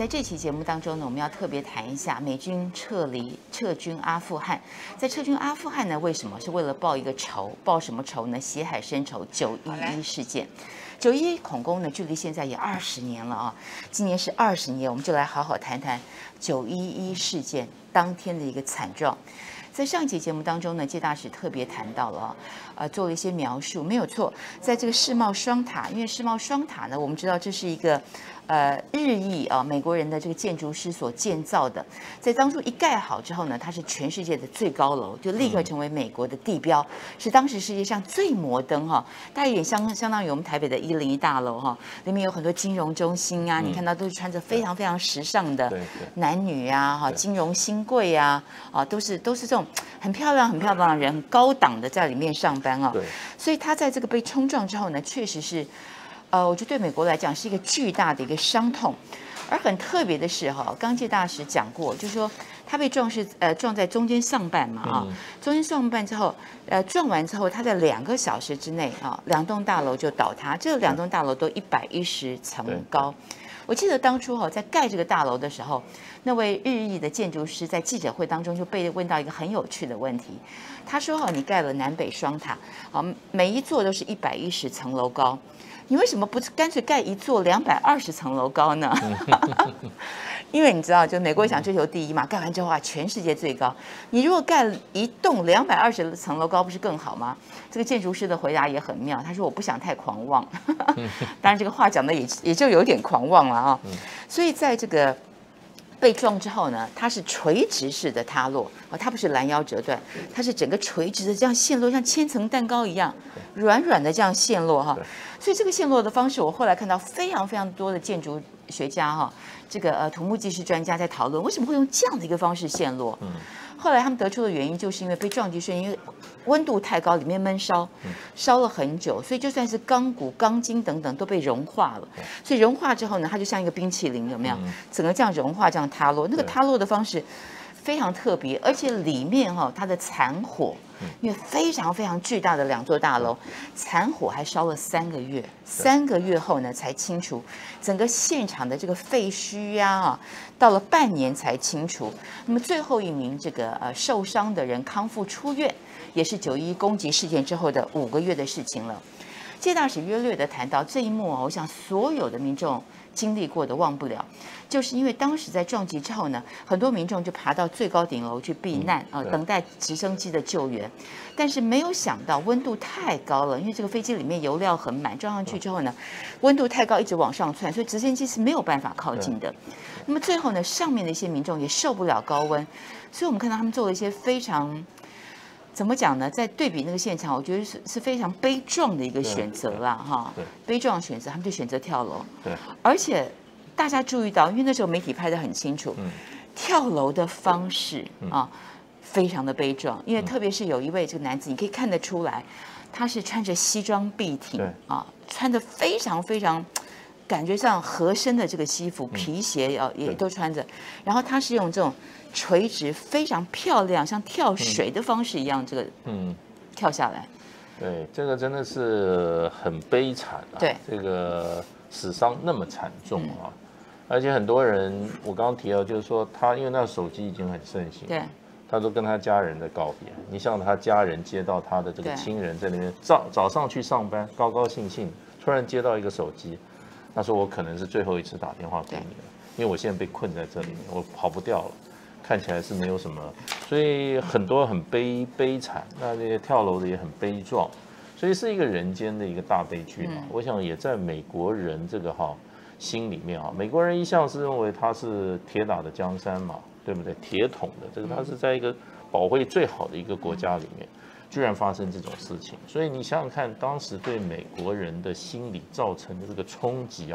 在这期节目当中呢，我们要特别谈一下美军撤军阿富汗。在撤军阿富汗呢，为什么？是为了报一个仇，报什么仇呢？血海深仇911事件。911恐攻呢，距离现在也20年了啊，今年是20年，我们就来好好谈谈911事件当天的一个惨状。在上一节节目当中呢，介大使特别谈到了，做了一些描述，没有错。在这个世贸双塔，因为世贸双塔呢，我们知道这是一个日裔美国人的这个建筑师所建造的，在当初一盖好之后呢，它是全世界的最高楼，就立刻成为美国的地标，是当时世界上最摩登大概也相当于我们台北的101大楼里面有很多金融中心啊，你看到都是穿着非常非常时尚的男女啊，金融新贵啊，都是这种很漂亮的人，很高档的在里面上班所以他在这个被冲撞之后呢，确实是。我觉得对美国来讲是一个巨大的一个伤痛，而很特别的是刚介大使讲过，就是说他被撞是撞在中间上半嘛中间上半之后撞完之后，他在2个小时之内2栋大楼就倒塌，这2栋大楼都110层高。我记得当初在盖这个大楼的时候，那位日裔的建筑师在记者会当中就被问到一个很有趣的问题，他说你盖了南北双塔每一座都是110层楼高。你为什么不干脆盖一座220层楼高呢？因为你知道，就美国想追求第一嘛，盖完之后全世界最高。你如果盖一栋220层楼高，不是更好吗？这个建筑师的回答也很妙，他说我不想太狂妄。当然，这个话讲的也就有点狂妄了所以在这个被撞之后呢，它是垂直式的塌落它不是拦腰折断，它是整个垂直的这样陷落，像千层蛋糕一样软软的这样陷落所以这个陷落的方式，我后来看到非常非常多的建筑学家这个土木技师专家在讨论为什么会用这样的一个方式陷落。后来他们得出的原因就是因为被撞击瞬间，因为温度太高，里面闷烧，烧了很久，所以就算是钢骨、钢筋等等都被融化了。所以融化之后呢，它就像一个冰淇淋，有没有？整个这样融化，这样塌落。那个塌落的方式非常特别，而且里面它的残火，因为非常非常巨大的2座大楼，残火还烧了3个月，3个月后呢才清除整个现场的这个废墟到了半年才清除。那么最后一名这个受伤的人康复出院，也是911攻击事件之后的5个月的事情了。介大使约略的谈到这一幕我想所有的民众经历过的忘不了，就是因为当时在撞击之后呢，很多民众就爬到最高顶楼去避难等待直升机的救援，但是没有想到温度太高了，因为这个飞机里面油料很满，撞上去之后呢，温度太高一直往上窜，所以直升机是没有办法靠近的。那么最后呢，上面的一些民众也受不了高温，所以我们看到他们做了一些非常。怎么讲呢？在对比那个现场，我觉得是非常悲壮的一个选择啦，悲壮的选择，他们就选择跳楼。而且大家注意到，因为那时候媒体拍得很清楚，跳楼的方式非常的悲壮，因为特别是有一位这个男子，你可以看得出来，他是穿着西装笔挺穿得非常非常。感觉上合身的这个西服，皮鞋也都穿着，然后他是用这种垂直非常漂亮，像跳水的方式一样，这个跳下来。对，这个真的是很悲惨对，这个死伤那么惨重而且很多人，我刚刚提到，就是说他因为那手机已经很盛行，对，他都跟他家人的告别。你像他家人接到他的这个亲人在那边早上去上班，高高兴兴，突然接到一个手机。他说我可能是最后一次打电话给你了，因为我现在被困在这里面，我跑不掉了，看起来是没有什么，所以很多很悲惨，那这些跳楼的也很悲壮，所以是一个人间的一个大悲剧我想也在美国人这个心里面美国人一向是认为他是铁打的江山嘛，对不对？铁桶的这个他是在一个保卫最好的一个国家里面。居然发生这种事情，所以你想想看，当时对美国人的心理造成的这个冲击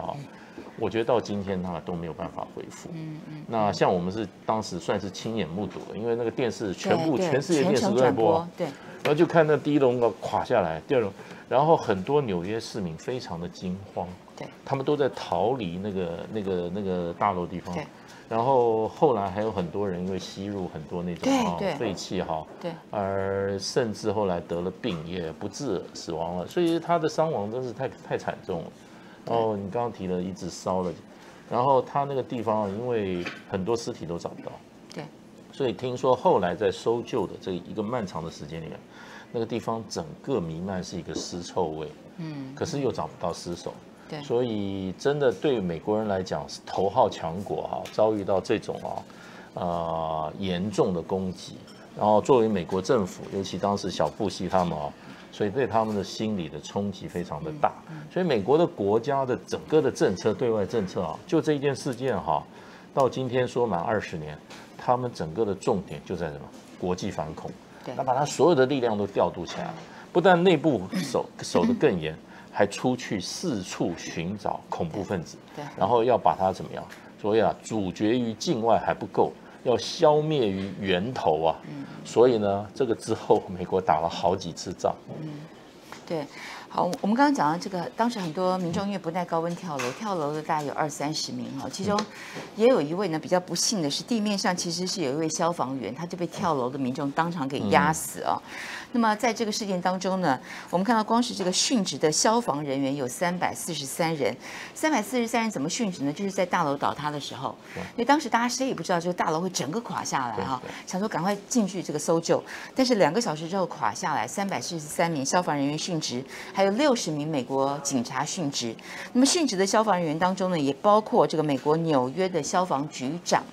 我觉得到今天他都没有办法恢复。那像我们是当时算是亲眼目睹的，因为那个电视全世界电视都在播，然后就看那第一楼垮下来，第二楼，然后很多纽约市民非常的惊慌，他们都在逃离那个大楼地方。然后后来还有很多人因为吸入很多那种废气而甚至后来得了病也不治死亡了，所以他的伤亡真是太惨重了。然后你刚刚提了一直烧了然后他那个地方因为很多尸体都找不到，对，所以听说后来在搜救的这一个漫长的时间里面，那个地方整个弥漫是一个尸臭味，可是又找不到尸首。对，所以真的对美国人来讲，是头号强国遭遇到这种严重的攻击，然后作为美国政府，尤其当时小布希他们所以对他们的心理的冲击非常的大。所以美国的国家的整个的政策，对外政策就这一件事件到今天说满20年，他们整个的重点就在什么？国际反恐。那把他所有的力量都调度起来，不但内部守得更严。还出去四处寻找恐怖分子，然后要把它怎么样？所以阻绝于境外还不够，要消灭于源头所以呢，这个之后美国打了好几次仗。对。好，我们刚刚讲到这个，当时很多民众因为不耐高温跳楼，跳楼的大概有20-30名其中也有一位呢比较不幸的是，地面上其实是有一位消防员，他就被跳楼的民众当场给压死那么在这个事件当中呢，我们看到光是这个殉职的消防人员有343人，343人怎么殉职呢？就是在大楼倒塌的时候，因为当时大家谁也不知道这个大楼会整个垮下来想说赶快进去这个搜救，但是2个小时之后垮下来，343名消防人员殉职。还有60名美国警察殉职。那么殉职的消防人员当中呢，也包括这个美国纽约的消防局长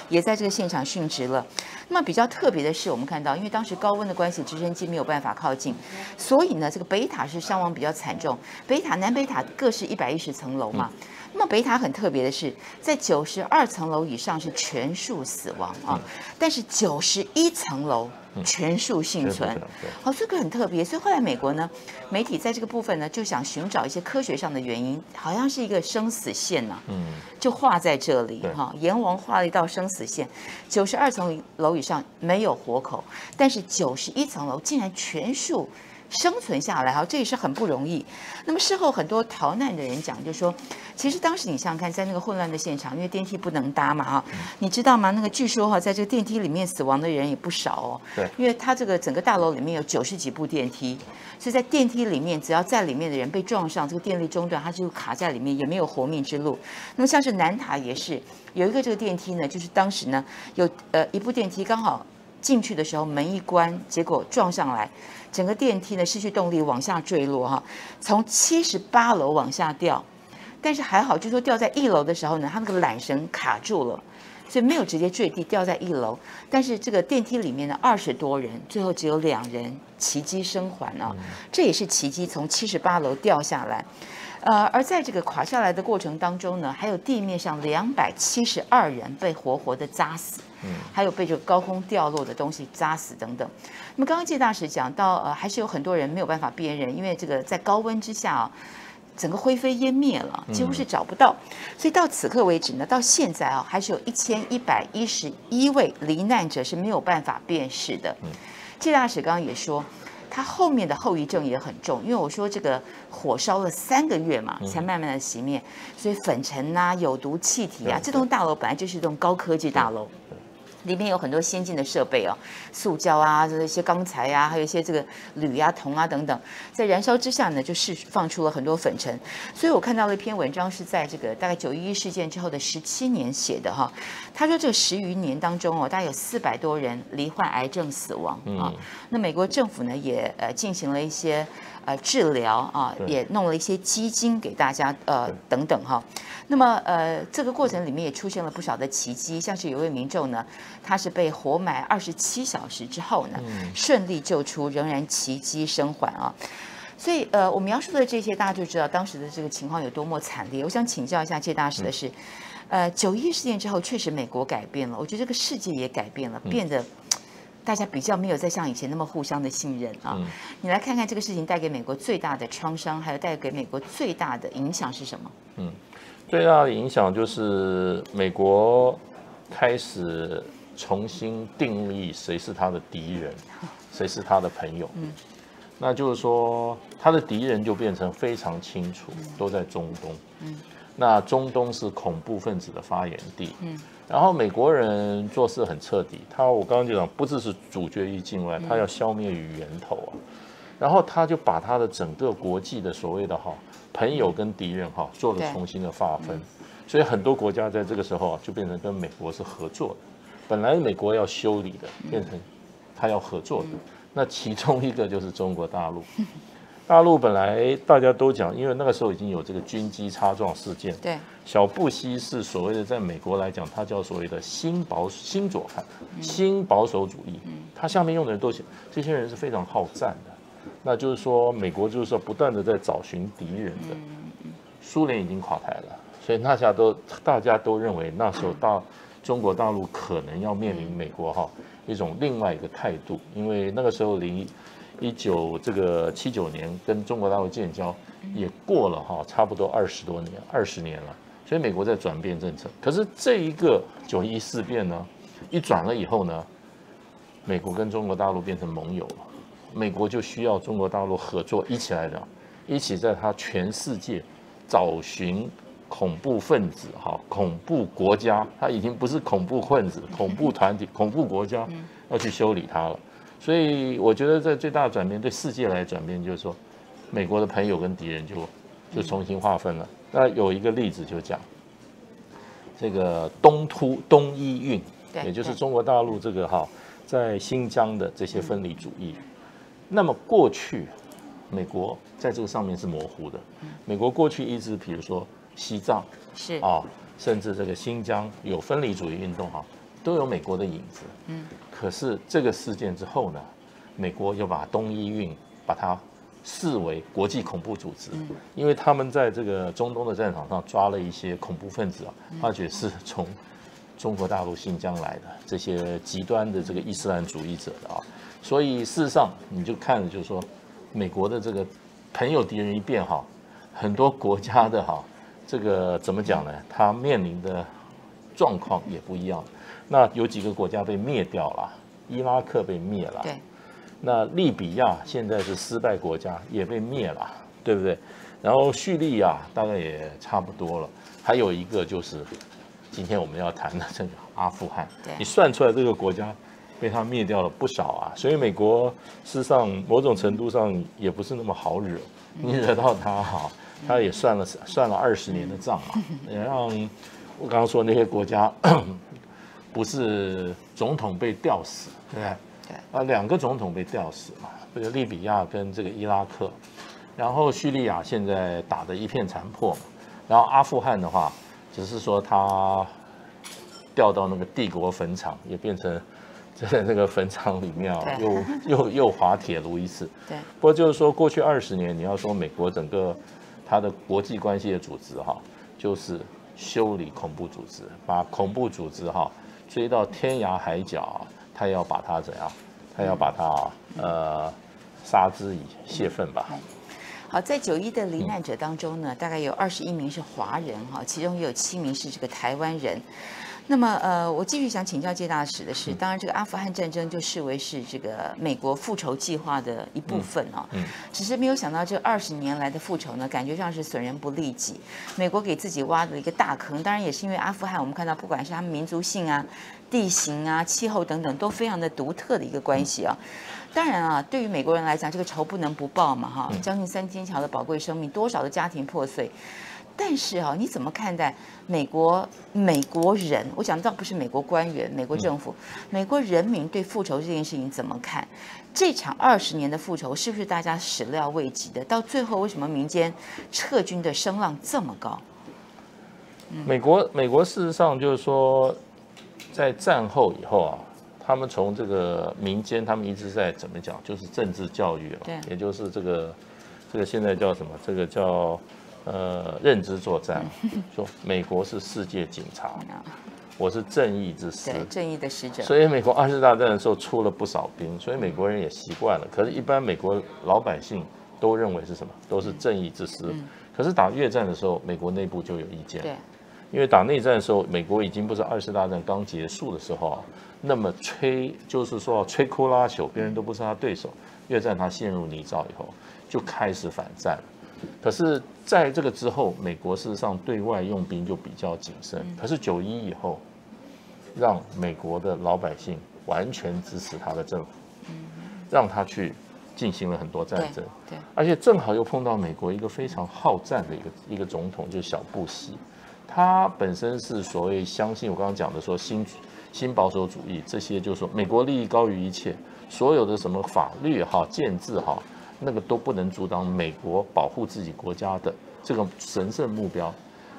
也在这个现场殉职了。那么比较特别的是，我们看到，因为当时高温的关系，直升机没有办法靠近，所以呢，这个北塔是伤亡比较惨重。北塔、南北塔各是110层楼嘛。那么北塔很特别的是，在92层楼以上是全数死亡但是91层楼全数幸存。这个很特别。所以后来美国呢，媒体在这个部分呢，就想寻找一些科学上的原因，好像是一个生死线就画在这里阎王画了一道生死线，92层楼以上没有活口，但是91层楼竟然全数生存下来这也是很不容易。那么事后很多逃难的人讲，就说其实当时你想想看，在那个混乱的现场，因为电梯不能搭嘛你知道吗？那个据说在这个电梯里面死亡的人也不少对，因为它这个整个大楼里面有90几部电梯，所以在电梯里面，只要在里面的人被撞上，这个电力中断，它就卡在里面，也没有活命之路。那么像是南塔也是有一个这个电梯呢，就是当时呢有一部电梯刚好进去的时候门一关，结果撞上来。整个电梯呢失去动力往下坠落从78楼往下掉，但是还好，就说掉在1楼的时候呢，它那个缆绳卡住了，所以没有直接坠地，掉在1楼。但是这个电梯里面的20多人，最后只有2人奇迹生还这也是奇迹，从78楼掉下来。而在这个垮下来的过程当中呢，还有地面上272人被活活的扎死，还有被这个高空掉落的东西扎死等等。那么刚刚介大使讲到，还是有很多人没有办法辨认，因为这个在高温之下整个灰飞烟灭了，几乎是找不到。所以到此刻为止呢，到现在还是有1111位罹难者是没有办法辨识的。介大使刚刚也说，它后面的后遗症也很重，因为我说这个火烧了3个月嘛，才慢慢的熄灭，所以粉尘有毒气体这栋大楼本来就是一栋高科技大楼。里面有很多先进的设备塑胶这些钢材还有一些这个铝铜等等，在燃烧之下呢，就释放出了很多粉尘。所以我看到了一篇文章，是在这个大概911事件之后的17年写的他说这10余年当中大概有400多人罹患癌症死亡那美国政府呢也进行了一些治疗也弄了一些基金给大家等等那么这个过程里面也出现了不少的奇迹，像是有位民众呢，他是被活埋27小时之后呢，顺利救出，仍然奇迹生还所以我描述的这些，大家就知道当时的这个情况有多么惨烈。我想请教一下介大使的是，911事件之后，确实美国改变了，我觉得这个世界也改变了，变得大家比较没有再像以前那么互相的信任你来看看这个事情带给美国最大的创伤，还有带给美国最大的影响是什么？最大的影响就是美国开始重新定义谁是他的敌人，谁是他的朋友。那就是说，他的敌人就变成非常清楚，都在中东。那中东是恐怖分子的发源地。然后美国人做事很彻底，我刚刚就讲，不只是阻绝于境外，他要消灭于源头然后他就把他的整个国际的所谓的朋友跟敌人做了重新的划分。所以很多国家在这个时候就变成跟美国是合作的。本来美国要修理的，变成他要合作的。那其中一个就是中国大陆。大陆本来大家都讲，因为那个时候已经有这个军机擦撞事件。对，小布希是所谓的在美国来讲，他叫所谓的新左派、新保守主义。他下面用的人都是这些人是非常好战的。那就是说，美国就是说不断的在找寻敌人的。苏联已经垮台了，所以大家都认为那时候中国大陆可能要面临美国一种另外一个态度，因为那个时候离1979年跟中国大陆建交也过了差不多20年了，所以美国在转变政策。可是这一个9·11事变呢，一转了以后呢，美国跟中国大陆变成盟友了，美国就需要中国大陆合作，一起在他全世界找寻恐怖分子恐怖国家，他已经不是恐怖分子、恐怖团体、恐怖国家，要去修理他了。所以我觉得这最大的转变，对世界来转变，就是说，美国的朋友跟敌人就重新划分了。那有一个例子就讲，这个东伊运，也就是中国大陆这个在新疆的这些分离主义。那么过去，美国在这个上面是模糊的。美国过去一直，比如说西藏是甚至这个新疆有分离主义运动都有美国的影子。可是这个事件之后呢，美国又把东伊运把它视为国际恐怖组织，因为他们在这个中东的战场上抓了一些恐怖分子发觉是从中国大陆新疆来的这些极端的这个伊斯兰主义者的所以事实上你就看了，就是说美国的这个朋友敌人一变很多国家的这个怎么讲呢？它面临的状况也不一样。那有几个国家被灭掉了，伊拉克被灭了，对，那利比亚现在是失败国家，也被灭了，对不对？然后叙利亚大概也差不多了，还有一个就是今天我们要谈的这个阿富汗，你算出来这个国家被他灭掉了不少所以美国事实上某种程度上也不是那么好惹，你惹到他他也算了20年的账也让我刚刚说那些国家。不是总统被吊死，对不对？2个总统被吊死嘛，这个利比亚跟这个伊拉克，然后叙利亚现在打得一片残破嘛，然后阿富汗的话，只是说他掉到那个帝国坟场，也变成在那个坟场里面又滑铁卢一次。对。不过就是说，过去20年，你要说美国整个它的国际关系的组织就是修理恐怖组织，把恐怖组织追到天涯海角，他要把它怎样？他要把它杀之以泄愤吧。好，在9·11的罹难者当中呢，大概有21名是华人其中也有7名是这个台湾人。那么我继续想请教介大使的是，当然这个阿富汗战争就视为是这个美国复仇计划的一部分只是没有想到这20年来的复仇呢，感觉上是损人不利己。美国给自己挖了一个大坑，当然也是因为阿富汗，我们看到不管是他们民族性地形气候等等，都非常的独特的一个关系当然对于美国人来讲，这个仇不能不报嘛将近3天桥的宝贵生命，多少的家庭破碎。但是你怎么看待美国人？我讲倒不是美国官员、美国政府，美国人民对复仇这件事情怎么看？这场20年的复仇是不是大家始料未及的？到最后为什么民间撤军的声浪这么高？美国事实上就是说，在战后以后他们从这个民间，他们一直在怎么讲，就是政治教育也就是这个现在叫什么？这个叫认知作战，说美国是世界警察，我是正义之师，对，正义的使者。所以美国2次大战的时候出了不少兵，所以美国人也习惯了。可是，一般美国老百姓都认为是什么？都是正义之师。可是打越战的时候，美国内部就有意见。对，因为打内战的时候，美国已经不是2次大战刚结束的时候那么就是说摧枯拉朽，别人都不是他对手。越战他陷入泥沼以后，就开始反战。可是，在这个之后，美国事实上对外用兵就比较谨慎。可是9·11以后，让美国的老百姓完全支持他的政府，让他去进行了很多战争。对，而且正好又碰到美国一个非常好战的一个总统，就是小布希。他本身是所谓相信我刚刚讲的说新保守主义，这些就是说美国利益高于一切，所有的什么法律哈、建制哈，那个都不能阻挡美国保护自己国家的这个神圣目标。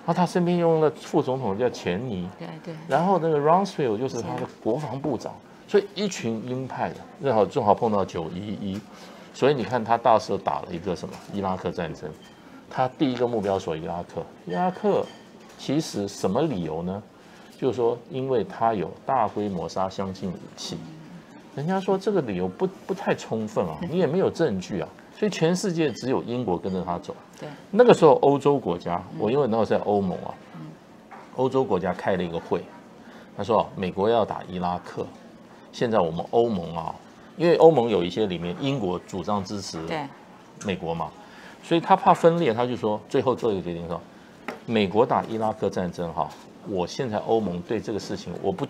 然后他身边用了副总统叫钱尼，对，然后那个 Rumsfeld 就是他的国防部长，所以一群鹰派的，正好碰到911，所以你看他到时候打了一个什么伊拉克战争，他第一个目标说伊拉克其实什么理由呢？就是说，因为他有大规模杀伤性武器，人家说这个理由不太充分啊，你也没有证据啊，所以全世界只有英国跟着他走。对，那个时候欧洲国家，我因为那时候在欧盟啊，欧洲国家开了一个会，他说美国要打伊拉克，现在我们欧盟啊，因为欧盟有一些里面英国主张支持美国嘛，所以他怕分裂，他就说最后做一个决定说，美国打伊拉克战争哈。我现在欧盟对这个事情，我不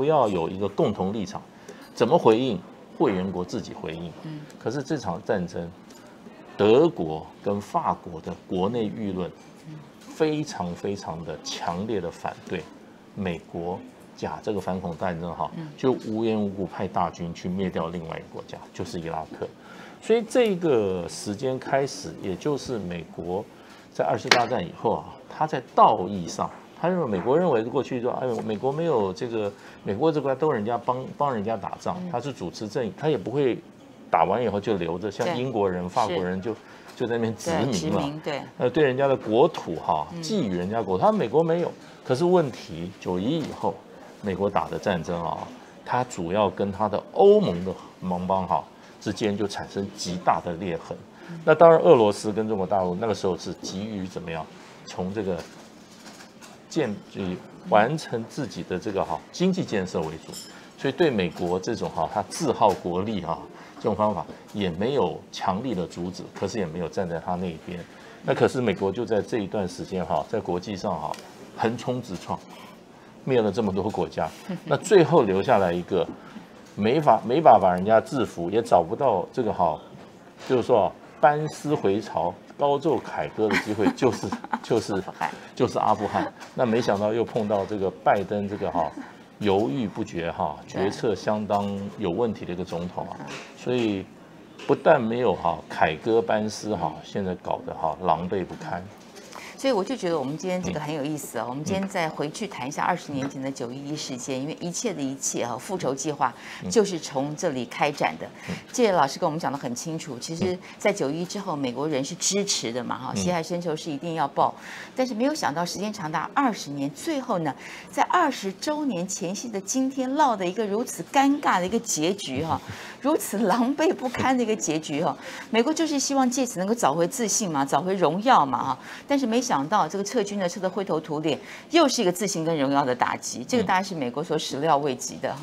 要有一个共同立场，怎么回应？会员国自己回应。可是这场战争，德国跟法国的国内舆论非常非常的强烈的反对美国假这个反恐战争哈，就无缘无故派大军去灭掉另外一个国家，就是伊拉克。所以这个时间开始，也就是美国。在2次大战以后啊，他在道义上，他认为美国认为过去说，哎呦，美国没有这个，美国这个都人家帮人家打仗，他是主持正义，他也不会打完以后就留着，像英国人、法国人就在那边殖民了，对人家的国土哈，觊觎人家国土，他美国没有。可是问题911以后，美国打的战争啊，它主要跟他的欧盟的盟邦哈之间就产生极大的裂痕。那当然，俄罗斯跟中国大陆那个时候是急于怎么样，从这个完成自己的这个经济建设为主，所以对美国这种他自耗国力这种方法也没有强力的阻止，可是也没有站在他那一边。那可是美国就在这一段时间在国际上横冲直撞，灭了这么多国家，那最后留下来一个没法把人家制服，也找不到这个就是说。班师回朝、高奏凯歌的机会就是阿富汗。那没想到又碰到这个拜登这个犹豫不决决策相当有问题的一个总统啊，所以不但没有凯歌班师现在搞得狼狈不堪。所以我就觉得我们今天这个很有意思我们今天再回去谈一下20年前的911事件，因为一切的一切复仇计划就是从这里开展的。谢老师跟我们讲得很清楚，其实，在911之后，美国人是支持的嘛血海深仇是一定要报，但是没有想到时间长达20年，最后呢，在20周年前夕的今天，落得一个如此尴尬的一个结局如此狼狈不堪的一个结局美国就是希望借此能够找回自信嘛，找回荣耀嘛但是没想到这个撤军呢撤得灰头土脸，又是一个自信跟荣耀的打击，这个当然是美国所始料未及的。